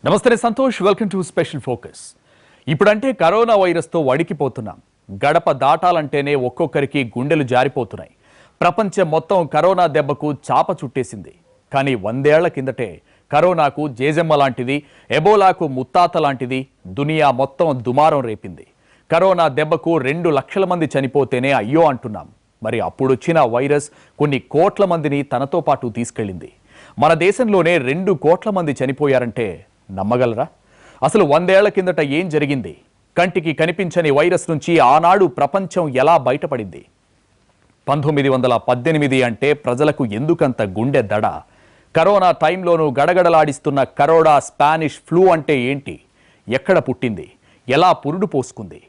నమస్తే Santosh, welcome to special focus. ఇప్పుడంటే corona వైరస్తో వణికిపోతున్నాం. గడప దాటాలంటేనే ఒక్కొక్కరికి గుండెలు జారిపోతున్నాయి. ప్రపంచం మొత్తం కరోనా దెబ్బకు చాప చుట్టేసింది. కానీ 100 ఏళ్ల కిందటే కరోనాకు జేజమ్మ లాంటిది, ఎబోలాకు ముత్తాత లాంటిది దునియా మొత్తం దుమారం రేపింది. కరోనా దెబ్బకు 2 లక్షల మంది చనిపోతేనే అయ్యో అంటున్నాం. మరి అప్పుడొచ్చిన వైరస్ కొన్ని కోట్ల మందిని తనతో పాటు తీసుకెళ్ళింది. మన దేశంలోనే 2 కోట్ల మంది చనిపోయారంటే నమ్మగలరా? అసలు 100 ఏళ్ల కిందట ఏం జరిగింది? కంటికి కనిపించని వైరస్ నుంచి ఆనాడు ప్రపంచం ఎలా బయటపడింది? 1918 అంటే ప్రజలకు ఎందుకంత గుండె దడ? కరోనా టైంలోనూ గడగడలాడిస్తున్న కరోనా స్పానిష్ ఫ్లూ అంటే ఏంటి? ఎక్కడ పుట్టింది? ఎలా పురుడు పోసుకుంది?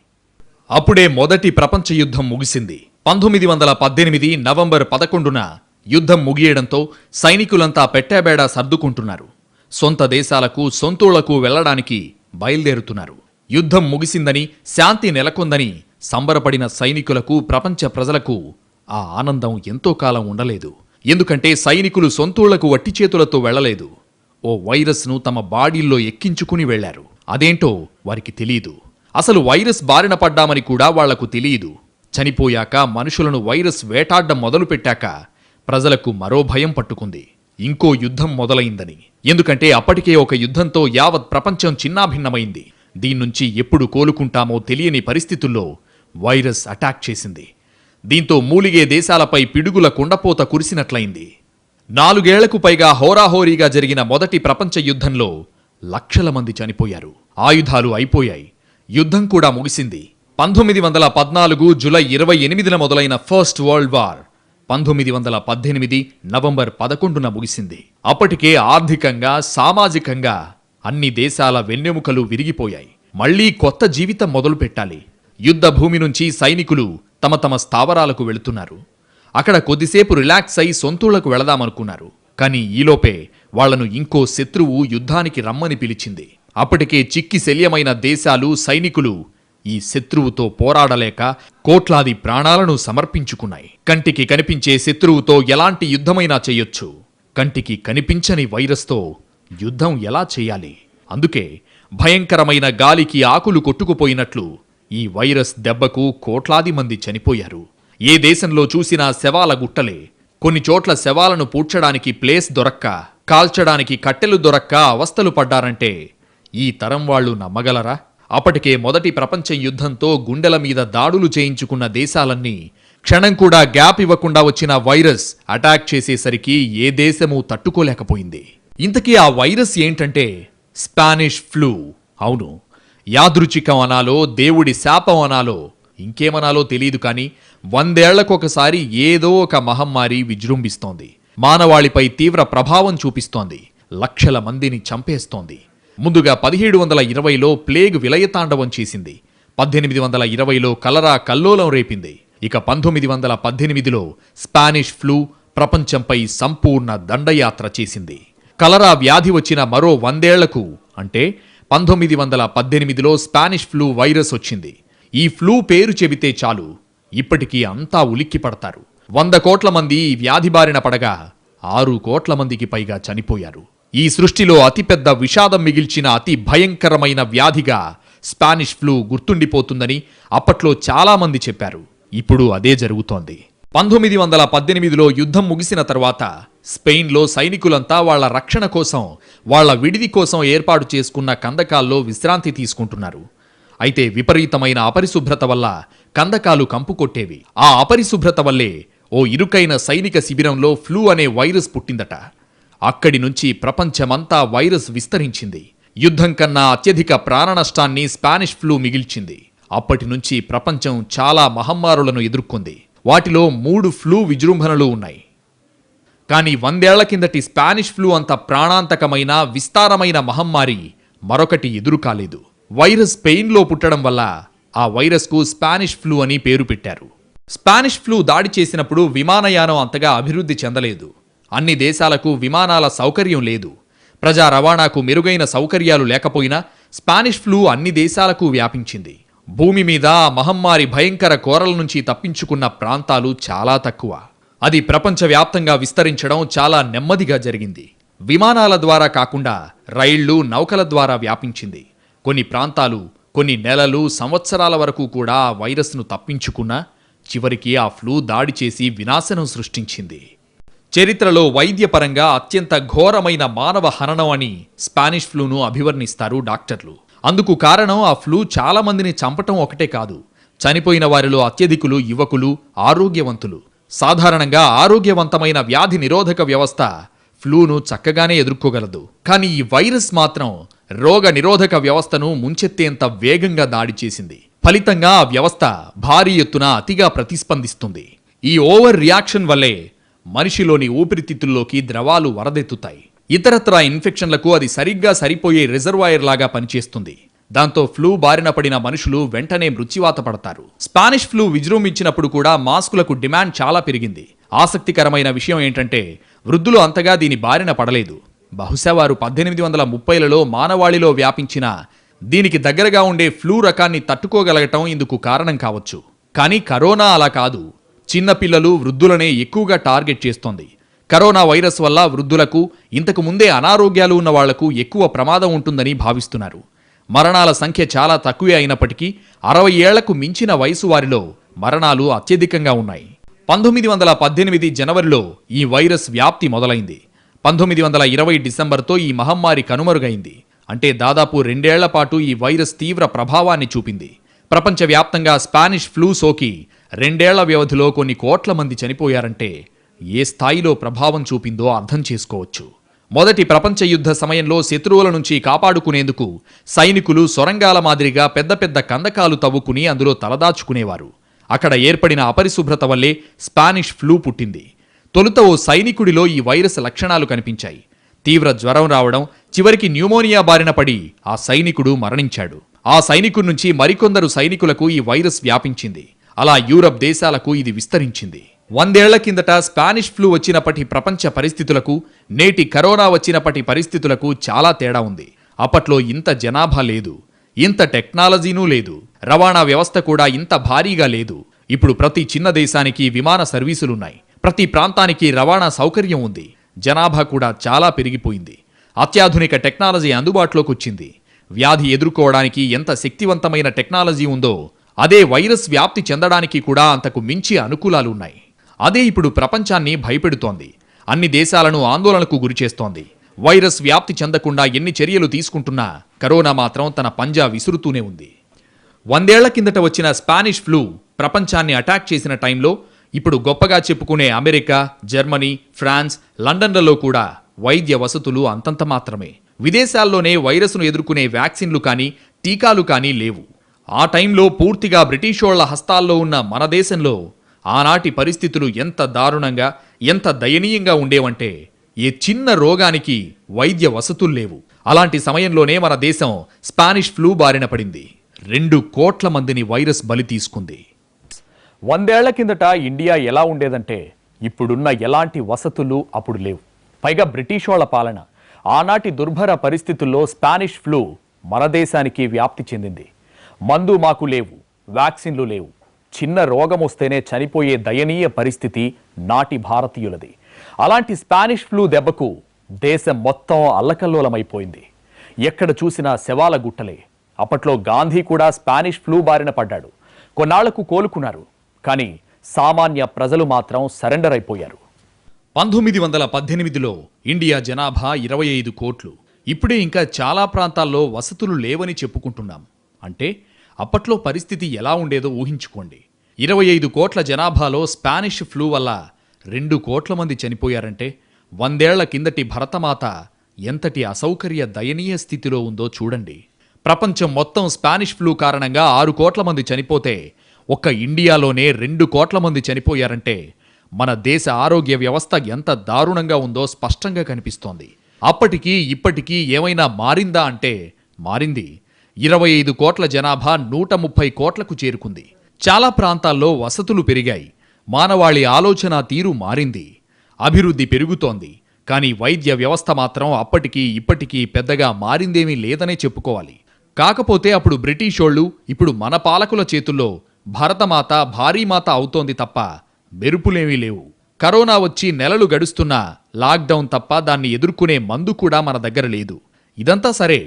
అప్పుడే మొదటి ప్రపంచ యుద్ధం ముగిసింది. 1918 నవంబర్ 11న యుద్ధం ముగియడంతో సైనికులంతా పెట్టాబేడా సర్దుకుంటున్నారు. సొంత దేశాలకు, సొంతూళ్లకు వెళ్లడానికి బయలుదేరుతున్నారు. యుద్ధం ముగిసిందని, శాంతి నెలకొందని సంబరపడిన సైనికులకు, ప్రపంచ ప్రజలకు ఆ ఆనందం ఎంతో కాలం ఉండలేదు. ఎందుకంటే సైనికులు సొంతూళ్లకు వట్టి చేతులతో వెళ్లలేదు. ఓ వైరస్ను తమ బాడీల్లో ఎక్కించుకుని వెళ్లారు. అదేంటో వారికి తెలియదు. అసలు వైరస్ బారిన పడ్డామని కూడా వాళ్లకు తెలియదు. చనిపోయాక, మనుషులను వైరస్ వేటాడ్డం మొదలుపెట్టాక ప్రజలకు మరో భయం పట్టుకుంది. ఇంకో యుద్ధం మొదలైందని. ఎందుకంటే అప్పటికే ఒక యుద్ధంతో యావత్ ప్రపంచం చిన్నాభిన్నమైంది. దీన్నుంచి ఎప్పుడు కోలుకుంటామో తెలియని పరిస్థితుల్లో వైరస్ అటాక్ చేసింది. దీంతో మూలిగే దేశాలపై పిడుగుల కుండపోత కురిసినట్లయింది. 4 ఏళ్లకు పైగా హోరాహోరీగా జరిగిన మొదటి ప్రపంచ యుద్ధంలో లక్షల మంది చనిపోయారు. ఆయుధాలు అయిపోయాయి. యుద్ధం కూడా ముగిసింది. 1914 జూలై 28న మొదలైన ఫస్ట్ వరల్డ్ వార్ 1918 నవంబర్ 11న ముగిసింది. అప్పటికే ఆర్థికంగా, సామాజికంగా అన్ని దేశాల వెన్నెముకలు విరిగిపోయాయి. మళ్లీ కొత్త జీవితం మొదలుపెట్టాలి. యుద్ధ భూమి నుంచి సైనికులు తమ తమ స్థావరాలకు వెళుతున్నారు. అక్కడ కొద్దిసేపు రిలాక్స్ అయి సొంతూళ్లకు వెళదామనుకున్నారు. కానీ ఈలోపే వాళ్లను ఇంకో శత్రువు యుద్ధానికి రమ్మని పిలిచింది. అప్పటికే చిక్కి శల్యమైన దేశాలు, సైనికులు ఈ శత్రువుతో పోరాడలేక కోట్లాది ప్రాణాలను సమర్పించుకున్నాయి. కంటికి కనిపించే శత్రువుతో ఎలాంటి యుద్ధమైనా చేయొచ్చు. కంటికి కనిపించని వైరస్తో యుద్ధం ఎలా చేయాలి? అందుకే భయంకరమైన గాలికి ఆకులు కొట్టుకుపోయినట్లు ఈ వైరస్ దెబ్బకు కోట్లాది మంది చనిపోయారు. ఏ దేశంలో చూసినా శవాల గుట్టలే. కొన్ని చోట్ల శవాలను పూడ్చడానికి ప్లేస్ దొరక్క, కాల్చడానికి కట్టెలు దొరక్క అవస్థలు పడ్డారంటే ఈ తరం వాళ్లు నమ్మగలరా? అప్పటికే మొదటి ప్రపంచ యుద్ధంతో గుండెల మీద దాడులు చేయించుకున్న దేశాలన్నీ క్షణం కూడా గ్యాప్ ఇవ్వకుండా వచ్చిన వైరస్ అటాక్ చేసేసరికి ఏ దేశమూ తట్టుకోలేకపోయింది. ఇంతకీ ఆ వైరస్ ఏంటంటే స్పానిష్ ఫ్లూ. అవును, యాదృచ్ఛికం అనాలో, దేవుడి శాపం అనాలో, ఇంకేమనాలో తెలియదు. కానీ 100 ఏళ్లకొకసారి ఏదో ఒక మహమ్మారి విజృంభిస్తోంది. మానవాళిపై తీవ్ర ప్రభావం చూపిస్తోంది. లక్షల మందిని చంపేస్తోంది. ముందుగా 1720లో ప్లేగ్ విలయతాండవం చేసింది. 1820లో కలరా కల్లోలం రేపింది. ఇక 1918లో స్పానిష్ ఫ్లూ ప్రపంచంపై సంపూర్ణ దండయాత్ర చేసింది. కలరా వ్యాధి వచ్చిన మరో 100 ఏళ్లకు అంటే 1918లో స్పానిష్ ఫ్లూ వైరస్ వచ్చింది. ఈ ఫ్లూ పేరు చెబితే చాలు ఇప్పటికీ అంతా ఉలిక్కి పడతారు. 100 కోట్ల మంది ఈ వ్యాధి బారిన పడగా 6 కోట్ల మందికి పైగా చనిపోయారు. ఈ సృష్టిలో అతిపెద్ద విషాదం మిగిల్చిన అతి భయంకరమైన వ్యాధిగా స్పానిష్ ఫ్లూ గుర్తుండిపోతుందని అప్పట్లో చాలామంది చెప్పారు. ఇప్పుడు అదే జరుగుతోంది. 1918లో యుద్ధం ముగిసిన తర్వాత స్పెయిన్లో సైనికులంతా వాళ్ల రక్షణ కోసం, వాళ్ల విడిది కోసం ఏర్పాటు చేసుకున్న కందకాల్లో విశ్రాంతి తీసుకుంటున్నారు. అయితే విపరీతమైన అపరిశుభ్రత వల్ల కందకాలు కంపుకొట్టేవి. ఆ అపరిశుభ్రత వల్లే ఓ ఇరుకైన సైనిక శిబిరంలో ఫ్లూ అనే వైరస్ పుట్టిందట. అక్కడి నుంచి ప్రపంచమంతా వైరస్ విస్తరించింది. యుద్ధం కన్నా అత్యధిక ప్రాణనష్టాన్ని స్పానిష్ ఫ్లూ మిగిల్చింది. అప్పటి నుంచి ప్రపంచం చాలా మహమ్మారులను ఎదుర్కొంది. వాటిలో 3 ఫ్లూ విజృంభణలు ఉన్నాయి. కానీ 100 ఏళ్ల కిందటి స్పానిష్ ఫ్లూ అంత ప్రాణాంతకమైన, విస్తారమైన మహమ్మారి మరొకటి ఎదురు కాలేదు. వైరస్ స్పెయిన్లో పుట్టడం వల్ల ఆ వైరస్కు స్పానిష్ ఫ్లూ అని పేరు పెట్టారు. స్పానిష్ ఫ్లూ దాడి చేసినప్పుడు విమానయానం అంతగా అభివృద్ధి చెందలేదు. అన్ని దేశాలకు విమానాల సౌకర్యం లేదు. ప్రజా రవాణాకు మెరుగైన సౌకర్యాలు లేకపోయినా స్పానిష్ ఫ్లూ అన్ని దేశాలకు వ్యాపించింది. భూమి మీద మహమ్మారి భయంకర కోరల నుంచి తప్పించుకున్న ప్రాంతాలు చాలా తక్కువ. అది ప్రపంచవ్యాప్తంగా విస్తరించడం చాలా నెమ్మదిగా జరిగింది. విమానాల ద్వారా కాకుండా రైళ్లు నౌకల ద్వారా వ్యాపించింది. కొన్ని ప్రాంతాలు కొన్ని నెలలు సంవత్సరాల వరకు కూడా ఆ వైరస్ను తప్పించుకున్నా చివరికి ఆ ఫ్లూ దాడి చేసి వినాశనం సృష్టించింది. చరిత్రలో వైద్యపరంగా అత్యంత ఘోరమైన మానవ హననం అని స్పానిష్ ఫ్లూను అభివర్ణిస్తారు డాక్టర్లు. అందుకు కారణం ఆ ఫ్లూ చాలా మందిని చంపటం ఒకటే కాదు, చనిపోయిన వారిలో అత్యధికులు యువకులు, ఆరోగ్యవంతులు. సాధారణంగా ఆరోగ్యవంతమైన వ్యాధి నిరోధక వ్యవస్థ ఫ్లూను చక్కగానే ఎదుర్కోగలదు. కానీ ఈ వైరస్ మాత్రం రోగ నిరోధక వ్యవస్థను ముంచెత్తేంత వేగంగా దాడి చేసింది. ఫలితంగా ఆ వ్యవస్థ భారీ ఎత్తున అతిగా ప్రతిస్పందిస్తుంది. ఈ ఓవర్ రియాక్షన్ వల్లే మనిషిలోని ఊపిరితిత్తుల్లోకి ద్రవాలు వరదెత్తుతాయి. ఇతరత్రా ఇన్ఫెక్షన్లకు అది సరిగ్గా సరిపోయే రిజర్వాయర్ లాగా పనిచేస్తుంది. దాంతో ఫ్లూ బారిన పడిన మనుషులు వెంటనే మృత్యువాత పడతారు. స్పానిష్ ఫ్లూ విజృంభించినప్పుడు కూడా మాస్కులకు డిమాండ్ చాలా పెరిగింది. ఆసక్తికరమైన విషయం ఏంటంటే వృద్ధులు అంతగా దీని బారిన పడలేదు. బహుశా వారు 1830లలో మానవాళిలో వ్యాపించిన దీనికి దగ్గరగా ఉండే ఫ్లూ రకాన్ని తట్టుకోగలగటం ఇందుకు కారణం కావచ్చు. కానీ కరోనా అలా కాదు. చిన్నపిల్లలు, వృద్ధులనే ఎక్కువగా టార్గెట్ చేస్తోంది. కరోనా వైరస్ వల్ల వృద్ధులకు, ఇంతకు ముందే అనారోగ్యాలు ఉన్న వాళ్లకు ఎక్కువ ప్రమాదం ఉంటుందని భావిస్తున్నారు. మరణాల సంఖ్య చాలా తక్కువే అయినప్పటికీ 60 ఏళ్లకు మించిన వయసు వారిలో మరణాలు అత్యధికంగా ఉన్నాయి. 1918 జనవరిలో ఈ వైరస్ వ్యాప్తి మొదలైంది. 1920 డిసెంబర్తో ఈ మహమ్మారి కనుమరుగైంది. అంటే దాదాపు 2 ఏళ్ల పాటు ఈ వైరస్ తీవ్ర ప్రభావాన్ని చూపింది. ప్రపంచవ్యాప్తంగా స్పానిష్ ఫ్లూ సోకి 2 ఏళ్ల వ్యవధిలో కొన్ని కోట్ల మంది చనిపోయారంటే ఏ స్థాయిలో ప్రభావం చూపిందో అర్థం చేసుకోవచ్చు. మొదటి ప్రపంచ యుద్ధ సమయంలో శత్రువుల నుంచి కాపాడుకునేందుకు సైనికులు సొరంగాల మాదిరిగా పెద్ద పెద్ద కందకాలు తవ్వుకుని అందులో తలదాచుకునేవారు. అక్కడ ఏర్పడిన అపరిశుభ్రత వల్లే స్పానిష్ ఫ్లూ పుట్టింది. తొలుత ఓ సైనికుడిలో ఈ వైరస్ లక్షణాలు కనిపించాయి. తీవ్ర జ్వరం రావడం, చివరికి న్యూమోనియా బారిన పడి ఆ సైనికుడు మరణించాడు. ఆ సైనికుడి నుంచి మరికొందరు సైనికులకు ఈ వైరస్ వ్యాపించింది. అలా యూరప్ దేశాలకు ఇది విస్తరించింది. 100 ఏళ్ల కిందట స్పానిష్ ఫ్లూ వచ్చినప్పటి ప్రపంచ పరిస్థితులకు, నేటి కరోనా వచ్చినప్పటి పరిస్థితులకు చాలా తేడా ఉంది. అప్పట్లో ఇంత జనాభా లేదు, ఇంత టెక్నాలజీనూ లేదు, రవాణా వ్యవస్థ కూడా ఇంత భారీగా లేదు. ఇప్పుడు ప్రతి చిన్న దేశానికి విమాన సర్వీసులున్నాయి. ప్రతి ప్రాంతానికి రవాణా సౌకర్యం ఉంది. జనాభా కూడా చాలా పెరిగిపోయింది. అత్యాధునిక టెక్నాలజీ అందుబాటులోకి వచ్చింది. వ్యాధి ఎదుర్కోవడానికి ఎంత శక్తివంతమైన టెక్నాలజీ ఉందో అదే వైరస్ వ్యాప్తి చెందడానికి కూడా అంతకు మించి అనుకూలాలున్నాయి. అదే ఇప్పుడు ప్రపంచాన్ని భయపెడుతోంది. అన్ని దేశాలను ఆందోళనకు గురిచేస్తోంది. వైరస్ వ్యాప్తి చెందకుండా ఎన్ని చర్యలు తీసుకుంటున్నా కరోనా మాత్రం తన పంజా విసురుతూనే ఉంది. 100 ఏళ్ల కిందట వచ్చిన స్పానిష్ ఫ్లూ ప్రపంచాన్ని అటాక్ చేసిన టైంలో ఇప్పుడు గొప్పగా చెప్పుకునే అమెరికా, జర్మనీ, ఫ్రాన్స్, లండన్లలో కూడా వైద్య వసతులు అంతంత మాత్రమే. విదేశాల్లోనే వైరస్ను ఎదుర్కొనే వ్యాక్సిన్లు కానీ, టీకాలు కానీ లేవు. ఆ టైంలో పూర్తిగా బ్రిటిషోళ్ల హస్తాల్లో ఉన్న మన దేశంలో ఆనాటి పరిస్థితులు ఎంత దారుణంగా, ఎంత దయనీయంగా ఉండేవంటే ఏ చిన్న రోగానికి వైద్య వసతులు లేవు. అలాంటి సమయంలోనే మన దేశం స్పానిష్ ఫ్లూ బారిన పడింది. 2 కోట్ల మందిని వైరస్ బలి తీసుకుంది. 100 ఏళ్ల కిందట ఇండియా ఎలా ఉండేదంటే ఇప్పుడున్న ఎలాంటి వసతులు అప్పుడు లేవు. పైగా బ్రిటిష్ వాళ్ళ పాలన. ఆనాటి దుర్భర పరిస్థితుల్లో స్పానిష్ ఫ్లూ మన దేశానికి వ్యాప్తి చెందింది. మందు మాకు లేవు, వ్యాక్సిన్లు లేవు. చిన్న రోగం వస్తేనే చనిపోయే దయనీయ పరిస్థితి నాటి భారతీయులది. అలాంటి స్పానిష్ ఫ్లూ దెబ్బకు దేశం మొత్తం అల్లకల్లోలమైపోయింది. ఎక్కడ చూసినా శవాల గుట్టలే. అప్పట్లో గాంధీ కూడా స్పానిష్ ఫ్లూ బారిన పడ్డాడు. కొన్నాళ్లకు కోలుకున్నారు. కానీ సామాన్య ప్రజలు మాత్రం సరెండర్ అయిపోయారు. 1918లో ఇండియా జనాభా 25 కోట్లు. ఇప్పుడే ఇంకా చాలా ప్రాంతాల్లో వసతులు లేవని చెప్పుకుంటున్నాం. అంటే అప్పట్లో పరిస్థితి ఎలా ఉండేదో ఊహించుకోండి. 25 కోట్ల జనాభాలో స్పానిష్ ఫ్లూ వల్ల 2 కోట్ల మంది చనిపోయారంటే 100 ఏళ్ల కిందటి భరతమాత ఎంతటి అసౌకర్య దయనీయ స్థితిలో ఉందో చూడండి. ప్రపంచం మొత్తం స్పానిష్ ఫ్లూ కారణంగా 6 కోట్ల మంది చనిపోతే ఒక్క ఇండియాలోనే 2 కోట్ల మంది చనిపోయారంటే మన దేశ ఆరోగ్య వ్యవస్థ ఎంత దారుణంగా ఉందో స్పష్టంగా కనిపిస్తోంది. అప్పటికీ ఇప్పటికీ ఏమైనా మారిందా అంటే మారింది. 25 కోట్ల జనాభా 130 కోట్లకు చేరుకుంది. చాలా ప్రాంతాల్లో వసతులు పెరిగాయి. మానవాళి ఆలోచన తీరు మారింది. అభివృద్ధి పెరుగుతోంది. కానీ వైద్య వ్యవస్థ మాత్రం అప్పటికీ ఇప్పటికీ పెద్దగా మారిందేమీ లేదనే చెప్పుకోవాలి. కాకపోతే అప్పుడు బ్రిటిషోళ్లు, ఇప్పుడు మన పాలకుల చేతుల్లో భరతమాత భారీమాత అవుతోంది తప్ప మెరుపులేమీ లేవు. కరోనా వచ్చి నెలలు గడుస్తున్నా లాక్డౌన్ తప్ప దాన్ని ఎదుర్కొనే మందు కూడా మన దగ్గర లేదు. ఇదంతా సరే,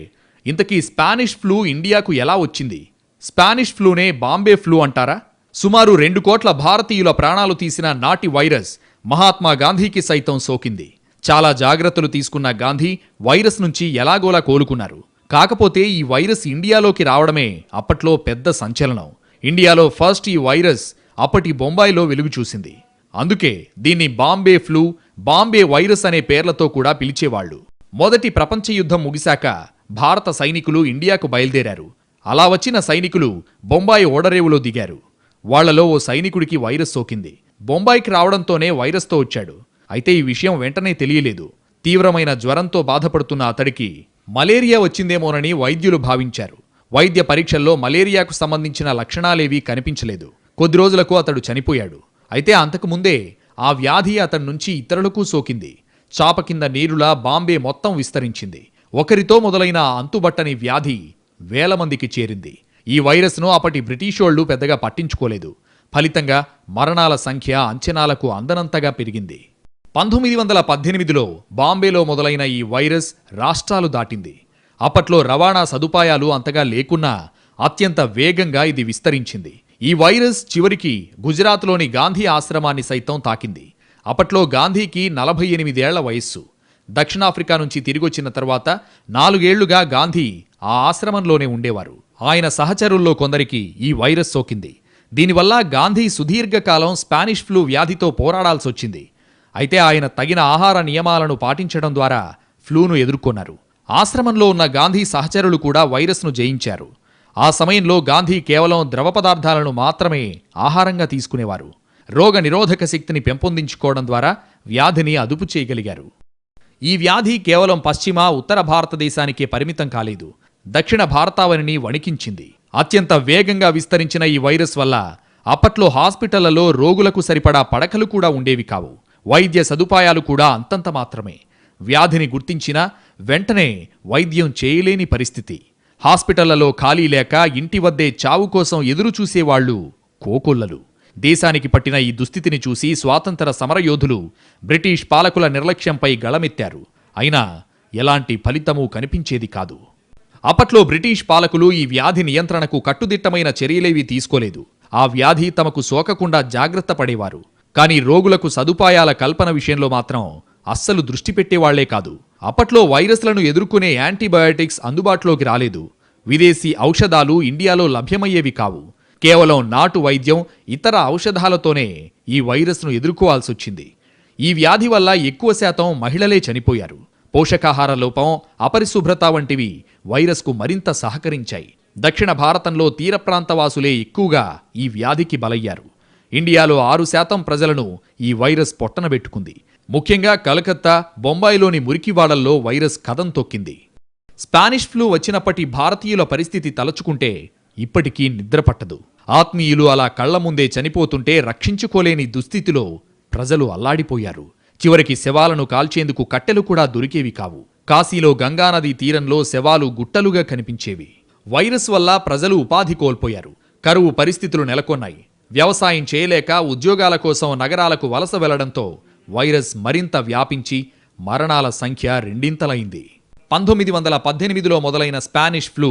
ఇంతకీ స్పానిష్ ఫ్లూ ఇండియాకు ఎలా వచ్చింది? స్పానిష్ ఫ్లూనే బాంబే ఫ్లూ అంటారా? సుమారు 2 కోట్ల భారతీయుల ప్రాణాలు తీసిన నాటి వైరస్ మహాత్మా గాంధీకి సైతం సోకింది. చాలా జాగ్రత్తలు తీసుకున్న గాంధీ వైరస్ నుంచి ఎలాగోలా కోలుకున్నారు. కాకపోతే ఈ వైరస్ ఇండియాలోకి రావడమే అప్పట్లో పెద్ద సంచలనం. ఇండియాలో ఫస్ట్ ఈ వైరస్ అప్పటి బొంబాయిలో వెలుగు చూసింది. అందుకే దీన్ని బాంబే ఫ్లూ, బాంబే వైరస్ అనే పేర్లతో కూడా పిలిచేవాళ్లు. మొదటి ప్రపంచ యుద్ధం ముగిశాక భారత సైనికులు ఇండియాకు బయలుదేరారు. అలా వచ్చిన సైనికులు బొంబాయి ఓడరేవులో దిగారు. వాళ్లలో ఓ సైనికుడికి వైరస్ సోకింది. బొంబాయికి రావడంతోనే వైరస్తో వచ్చాడు. అయితే ఈ విషయం వెంటనే తెలియలేదు. తీవ్రమైన జ్వరంతో బాధపడుతున్న అతడికి మలేరియా వచ్చిందేమోనని వైద్యులు భావించారు. వైద్య పరీక్షల్లో మలేరియాకు సంబంధించిన లక్షణాలేవీ కనిపించలేదు. కొద్ది రోజులకు అతడు చనిపోయాడు. అయితే అంతకుముందే ఆ వ్యాధి అతడి నుంచి ఇతరులకు సోకింది. చాప కింద నీరులా బాంబే మొత్తం విస్తరించింది. ఒకరితో మొదలైన అంతుబట్టని వ్యాధి వేల మందికి చేరింది. ఈ వైరస్ను అప్పటి బ్రిటిషోళ్లు పెద్దగా పట్టించుకోలేదు. ఫలితంగా మరణాల సంఖ్య అంచనాలకు అందనంతగా పెరిగింది. 1918లో బాంబేలో మొదలైన ఈ వైరస్ రాష్ట్రాలు దాటింది. అప్పట్లో రవాణా సదుపాయాలు అంతగా లేకున్నా అత్యంత వేగంగా ఇది విస్తరించింది. ఈ వైరస్ చివరికి గుజరాత్లోని గాంధీ ఆశ్రమాన్ని సైతం తాకింది. అప్పట్లో గాంధీకి 48 ఏళ్ల వయస్సు. దక్షిణాఫ్రికా నుంచి తిరిగొచ్చిన తర్వాత 4 ఏళ్లుగా గాంధీ ఆ ఆశ్రమంలోనే ఉండేవారు. ఆయన సహచరుల్లో కొందరికి ఈ వైరస్ సోకింది. దీనివల్ల గాంధీ సుదీర్ఘకాలం స్పానిష్ ఫ్లూ వ్యాధితో పోరాడాల్సొచ్చింది. అయితే ఆయన తగిన ఆహార నియమాలను పాటించడం ద్వారా ఫ్లూను ఎదుర్కొన్నారు. ఆశ్రమంలో ఉన్న గాంధీ సహచరులు కూడా వైరస్ను జయించారు. ఆ సమయంలో గాంధీ కేవలం ద్రవ పదార్థాలను మాత్రమే ఆహారంగా తీసుకునేవారు. రోగ నిరోధక శక్తిని పెంపొందించుకోవడం ద్వారా వ్యాధిని అదుపు చేయగలిగారు. ఈ వ్యాధి కేవలం పశ్చిమ, ఉత్తర భారతదేశానికే పరిమితం కాలేదు. దక్షిణ భారతావనిని వణికించింది. అత్యంత వేగంగా విస్తరించిన ఈ వైరస్ వల్ల అప్పట్లో హాస్పిటళ్లలో రోగులకు సరిపడా పడకలు కూడా ఉండేవి కావు. వైద్య సదుపాయాలు కూడా అంతంత మాత్రమే. వ్యాధిని గుర్తించినా వెంటనే వైద్యం చేయలేని పరిస్థితి. హాస్పిటళ్లలో ఖాళీ లేక ఇంటి వద్దే చావు కోసం ఎదురు చూసేవాళ్లు కోకొల్లలు. దేశానికి పట్టిన ఈ దుస్థితిని చూసి స్వాతంత్ర సమరయోధులు బ్రిటిష్ పాలకుల నిర్లక్ష్యంపై గళమెత్తారు. అయినా ఎలాంటి ఫలితమూ కనిపించేది కాదు. అప్పట్లో బ్రిటిష్ పాలకులు ఈ వ్యాధి నియంత్రణకు కట్టుదిట్టమైన చర్యలేవీ తీసుకోలేదు. ఆ వ్యాధి తమకు సోకకుండా జాగ్రత్త పడేవారు. కానీ రోగులకు సదుపాయాల కల్పన విషయంలో మాత్రం అస్సలు దృష్టి పెట్టేవాళ్లే కాదు. అప్పట్లో వైరస్లను ఎదుర్కొనే యాంటీబయాటిక్స్ అందుబాటులోకి రాలేదు. విదేశీ ఔషధాలు ఇండియాలో లభ్యమయ్యేవి కావు. కేవలం నాటు వైద్యం, ఇతర ఔషధాలతోనే ఈ వైరస్ను ఎదుర్కోవాల్సొచ్చింది. ఈ వ్యాధి వల్ల ఎక్కువ శాతం మహిళలే చనిపోయారు. పోషకాహార లోపం, అపరిశుభ్రత వంటివి వైరస్కు మరింత సహకరించాయి. దక్షిణ భారతంలో తీర ప్రాంతవాసులే ఎక్కువగా ఈ వ్యాధికి బలయ్యారు. ఇండియాలో 6% ప్రజలను ఈ వైరస్ పొట్టనబెట్టుకుంది. ముఖ్యంగా కలకత్తా, బొంబాయిలోని మురికివాడల్లో వైరస్ కదం తొక్కింది. స్పానిష్ ఫ్లూ వచ్చినప్పటి భారతీయుల పరిస్థితి తలచుకుంటే ఇప్పటికీ నిద్రపట్టదు. ఆత్మీయులు అలా కళ్ల ముందే చనిపోతుంటే రక్షించుకోలేని దుస్థితిలో ప్రజలు అల్లాడిపోయారు. చివరికి శవాలను కాల్చేందుకు కట్టెలు కూడా దొరికేవి కావు. కాశీలో గంగానదీ తీరంలో శవాలు గుట్టలుగా కనిపించేవి. వైరస్ వల్ల ప్రజలు ఉపాధి కోల్పోయారు. కరువు పరిస్థితులు నెలకొన్నాయి. వ్యవసాయం చేయలేక ఉద్యోగాల కోసం నగరాలకు వలస వెళ్లడంతో వైరస్ మరింత వ్యాపించి మరణాల సంఖ్య రెండింతలైంది. 1918లో మొదలైన స్పానిష్ ఫ్లూ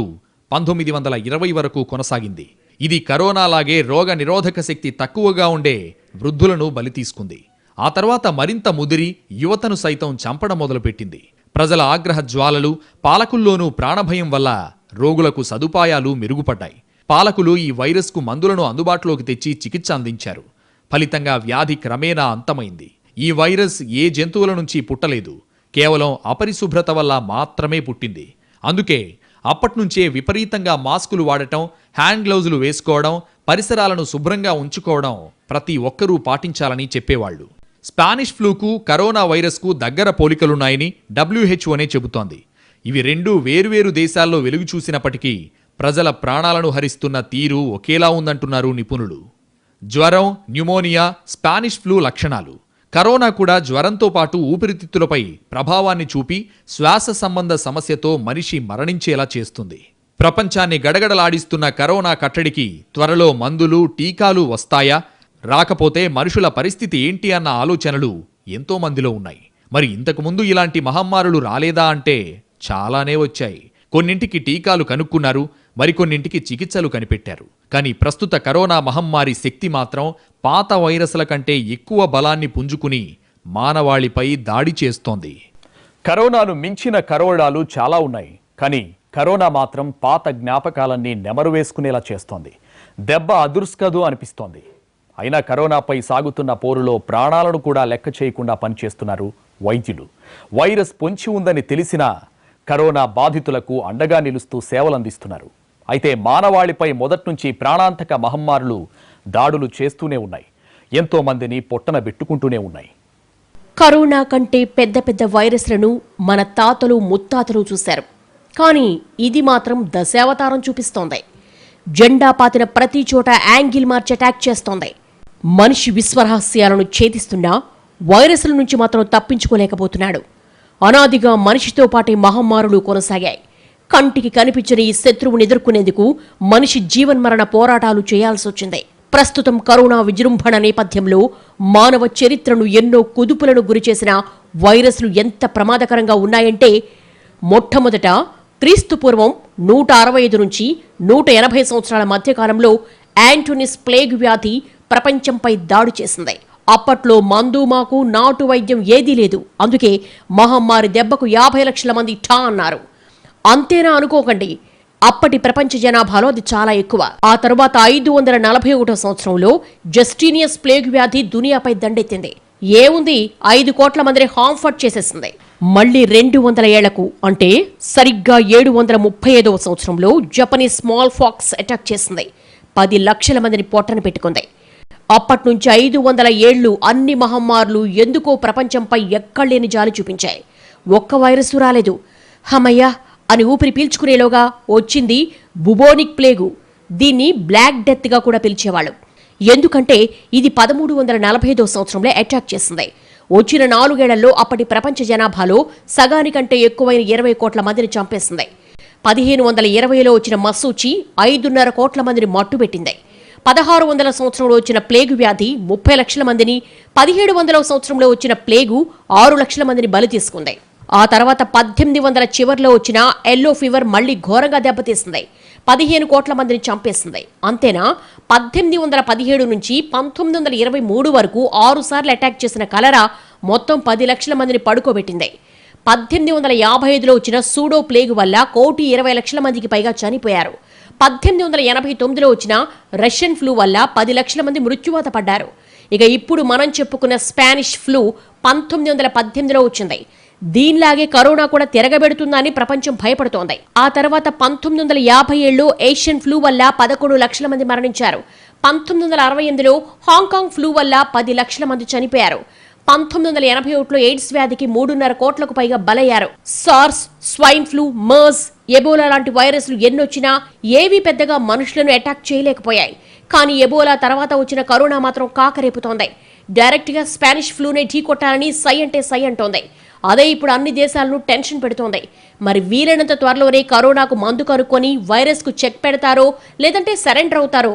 1920 వరకు కొనసాగింది. ఇది కరోనాలాగే రోగ నిరోధక శక్తి తక్కువగా ఉండే వృద్ధులను బలి తీసుకుంది. ఆ తర్వాత మరింత ముదిరి యువతను సైతం చంపడం మొదలుపెట్టింది. ప్రజల ఆగ్రహ జ్వాలలు, పాలకుల్లోనూ ప్రాణభయం వల్ల రోగులకు సదుపాయాలు మెరుగుపడ్డాయి. పాలకులు ఈ వైరస్కు మందులను అందుబాటులోకి తెచ్చి చికిత్స అందించారు. ఫలితంగా వ్యాధి క్రమేణా అంతమైంది. ఈ వైరస్ ఏ జంతువుల నుంచి పుట్టలేదు. కేవలం అపరిశుభ్రత వల్ల మాత్రమే పుట్టింది. అందుకే అప్పట్నుంచే విపరీతంగా మాస్కులు వాడటం, హ్యాండ్ గ్లౌజులు వేసుకోవడం, పరిసరాలను శుభ్రంగా ఉంచుకోవడం ప్రతి ఒక్కరూ పాటించాలని చెప్పేవాళ్లు. స్పానిష్ ఫ్లూకు, కరోనా వైరస్కు దగ్గర పోలికలున్నాయని WHOనే చెబుతోంది. ఇవి రెండూ వేర్వేరు దేశాల్లో వెలుగు చూసినప్పటికీ ప్రజల ప్రాణాలను హరిస్తున్న తీరు ఒకేలా ఉందంటున్నారు నిపుణులు. జ్వరం, న్యూమోనియా స్పానిష్ ఫ్లూ లక్షణాలు. కరోనా కూడా జ్వరంతో పాటు ఊపిరితిత్తులపై ప్రభావాన్ని చూపి శ్వాస సంబంధ సమస్యతో మనిషి మరణించేలా చేస్తుంది. ప్రపంచాన్ని గడగడలాడిస్తున్న కరోనా కట్టడికి త్వరలో మందులు, టీకాలు వస్తాయా? రాకపోతే మనుషుల పరిస్థితి ఏంటి అన్న ఆలోచనలు ఎంతో మందిలో ఉన్నాయి. మరి ఇంతకుముందు ఇలాంటి మహమ్మారులు రాలేదా అంటే చాలానే వచ్చాయి. కొన్నింటికి టీకాలు కనుక్కున్నారు, మరికొన్నింటికి చికిత్సలు కనిపెట్టారు. కానీ ప్రస్తుత కరోనా మహమ్మారి శక్తి మాత్రం పాత వైరస్ల కంటే ఎక్కువ బలాన్ని పుంజుకుని మానవాళిపై దాడి చేస్తోంది. కరోనాను మించిన కరోడాలు చాలా ఉన్నాయి, కానీ కరోనా మాత్రం పాత జ్ఞాపకాలన్నీ నెమరు వేసుకునేలా చేస్తోంది. దెబ్బ అదుర్స్కదు అనిపిస్తోంది. అయినా కరోనాపై సాగుతున్న పోరులో ప్రాణాలను కూడా లెక్క చేయకుండా పనిచేస్తున్నారు వైద్యులు. వైరస్ పొంచి ఉందని తెలిసినా కరోనా బాధితులకు అండగా నిలుస్తూ సేవలందిస్తున్నారు. అయితే మానవాళిపై మొదట్నుంచి ప్రాణాంతక మహమ్మారులు దాడులు చేస్తూనే ఉన్నాయి. ఎంతో మందిని పొట్టన పెట్టుకుంటూనే ఉన్నాయి. కరోనా కంటే పెద్ద పెద్ద వైరస్లను మన తాతలు ముత్తాతలు చూశారు. కానీ ఇది మాత్రం దశావతారం చూపిస్తోంది. జెండా పాతిన ప్రతి చోట యాంగిల్ మార్చి అటాక్ చేస్తోంది. మనిషి విశ్వరహస్యాలను ఛేదిస్తున్నా వైరస్ల నుంచి మాత్రం తప్పించుకోలేకపోతున్నాడు. అనాదిగా మనిషితో పాటే మహమ్మారులు కొనసాగాయి. కంటికి కనిపించని ఈ శత్రువుని ఎదుర్కొనేందుకు మనిషి జీవన్మరణ పోరాటాలు చేయాల్సి వచ్చింది. ప్రస్తుతం కరోనా విజృంభణ నేపథ్యంలో మానవ చరిత్రను ఎన్నో కుదుపులను గురిచేసిన వైరస్లు ఎంత ప్రమాదకరంగా ఉన్నాయంటే, మొట్టమొదట క్రీస్తు పూర్వం 165 నుంచి 180 సంవత్సరాల మధ్యకాలంలో యాంటోనిస్ ప్లేగ్ వ్యాధి ప్రపంచంపై దాడి చేసింది. అప్పట్లో మందు మాకు నాటు వైద్యం ఏదీ లేదు. అందుకే మహమ్మారి దెబ్బకు 50 లక్షల మంది ఠా అన్నారు. అంతేనా అనుకోకండి, అప్పటి ప్రపంచ జనాభాలో అది చాలా ఎక్కువ. ఆ తర్వాత 541 సంవత్సరంలో జస్టీనియస్ ప్లేగ్ వ్యాధి దునియాపై దండెత్తింది. ఏముంది, 5 కోట్ల మందిని హాంఫర్ట్ చేసేసింది. మళ్లీ 200 ఏళ్లకు అంటే సరిగ్గా 735వ సంవత్సరంలో జపనీస్ స్మాల్ ఫాక్స్ అటాక్ చేసింది. 10 లక్షల మందిని పొట్టన పెట్టుకుంది. అప్పటి నుంచి 500 ఏళ్లు అన్ని మహమ్మారులు ఎందుకో ప్రపంచంపై ఎక్కడలేని జాలి చూపించాయి. ఒక్క వైరస్ రాలేదు. హమయ్య అని ఊపిరి పీల్చుకునేలోగా వచ్చింది బుబోనిక్ ప్లేగు. దీన్ని బ్లాక్ డెత్ గా కూడా పిలిచేవాళ్ళు. ఎందుకంటే ఇది 1345వ సంవత్సరంలో అటాక్ చేసింది. వచ్చిన 4 ఏళ్లలో అప్పటి ప్రపంచ జనాభాలో సగానికంటే ఎక్కువైన 20 కోట్ల మందిని చంపేసింది. 1520లో వచ్చిన మసూచి 5.5 కోట్ల మందిని మట్టుబెట్టింది. 1600 సంవత్సరంలో వచ్చిన ప్లేగు వ్యాధి 30 లక్షల మందిని, 1700వ సంవత్సరంలో వచ్చిన ప్లేగు 6 లక్షల మందిని బలి తీసుకుంది. ఆ తర్వాత 1800 చివర్లో వచ్చిన ఎల్లో ఫీవర్ మళ్లీ ఘోరంగా దెబ్బతీసింది. 15 కోట్ల మందిని చంపేసింది. అంతేనా, 1817 నుంచి 1923 వరకు 6 సార్లు అటాక్ చేసిన కలరా మొత్తం 10 లక్షల మందిని పడుకోబెట్టింది. 1855లో వచ్చిన సూడో ప్లేగు వల్ల 1,20,00,000 మందికి పైగా చనిపోయారు. 1889లో వచ్చిన రష్యన్ ఫ్లూ వల్ల 10 లక్షల మంది మృత్యువాత పడ్డారు. ఇక ఇప్పుడు మనం చెప్పుకున్న స్పానిష్ ఫ్లూ 1918లో వచ్చింది. దీనిలాగే కరోనా కూడా తిరగబెడుతుందని ప్రపంచం భయపడుతోంది. ఆ తర్వాత 1957లో ఏషియన్ ఫ్లూ వల్ల 11 లక్షల మంది మరణించారు. 1968లో హాంకాంగ్ ఫ్లూ వల్ల 10 లక్షల మంది చనిపోయారు. 1981లో ఎయిడ్స్ వ్యాధికి 3.5 కోట్లకు పైగా బలయ్యారు. SARS, swine flu, MERS, Ebola లాంటి వైరస్లు ఎన్నొచ్చినా ఏవీ పెద్దగా మనుషులను అటాక్ చేయలేకపోయాయి. కానీ ఎబోలా తర్వాత వచ్చిన కరోనా మాత్రం కాకరేపుతోంది. డైరెక్ట్ గా స్పానిష్ ఫ్లూనే ఢీకొట్టాలని సై అంటే సై అంటోంది. అదే ఇప్పుడు అన్ని దేశాలను టెన్షన్ పెడుతోంది. మరి వీలైనంత త్వరలోనే కరోనాకు మందు కనుక్కొని వైరస్ కు చెక్ పెడతారో లేదంటే సరెండర్ అవుతారో